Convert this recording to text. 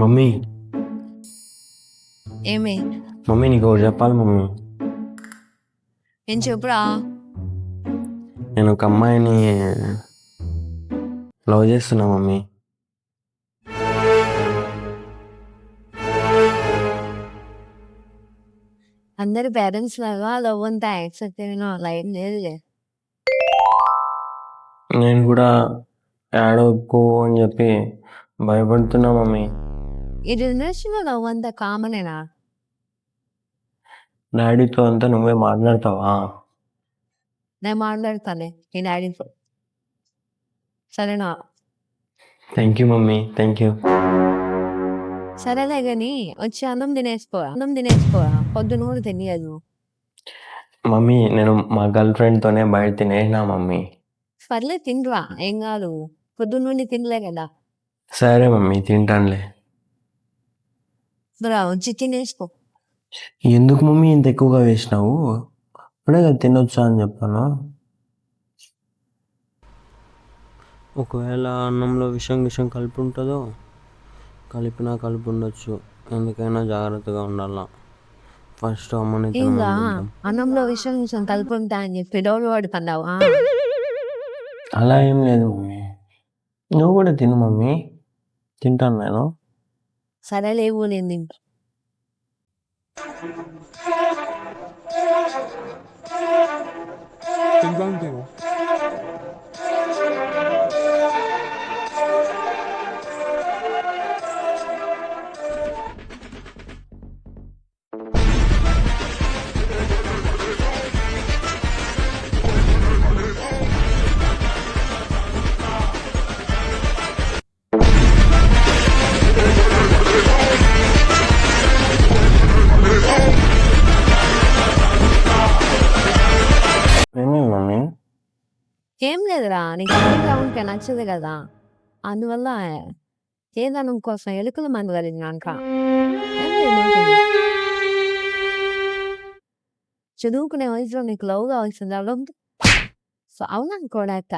Mummy ఏమి mummy నీకు ఒకటి చెప్పాలి మమ్మీ. ఏం చెప్పురా? నేను ఒక అమ్మాయిని లవ్ చేస్తున్నా మమ్మీ. అందరి పేరెంట్స్ లాగా లవ్ అంతా యాక్సెప్ట్ అయినా అలా ఏం లేదులే. నేను కూడా ఏడవకు అని చెప్పి భయపడుతున్నా మమ్మీ. ఈ జనరేషన్లో లవ్ అంతా కామనేనా? డాడీతో అంతా నువ్వే మాట్లాడతావా? నేను మాట్లాడతానే నీ డాడీతో, సరేనా? Thank you mummy, thank you. సరేలే కానీ వచ్చి అన్నం తినేసుకోరా, పొద్దున కూడా తెలియదు. మమ్మీ నేను మా గర్ల్ ఫ్రెండ్తోనే బయట తినేసినా మమ్మీ. పర్లేదు తినరా, ఏం కాదు. పొద్దున్న నుండి తినలే కదా. సరే మమ్మీ తింటానులే. రా వచ్చి తినేసుకో. ఎందుకు మమ్మీ ఇంత ఎక్కువగా వేసినావు? ఇప్పుడే కదా తినొచ్చా అని చెప్పాను. ఒకవేళ అన్నంలో విషం కలిపి ఉంటుందో, కలిపి ఉండొచ్చు. ఎందుకైనా జాగ్రత్తగా ఉండాల. ఫస్ట్ అమ్మని ఇంకా అన్నంలో విషయం కలిపి ఉంటా అని చెప్పి డోలు పడుతున్నావా? అలా ఏం లేదు మమ్మీ. నువ్వు కూడా తిను మమ్మీ, తింటాను నేను. సరే లేవు నేను తింటా. ఏమేమి మమ్మీ? ఏం లేదురా, నీకు అన్నంగా ఉంటే నచ్చదు కదా, అందువల్ల ఏదనం కోసం ఎలుకల మందు కలిగినాక చదువుకునే వయసులో నీకు లవ్ కావాల్సింది అవ్వడం సో అవుననుకోడాక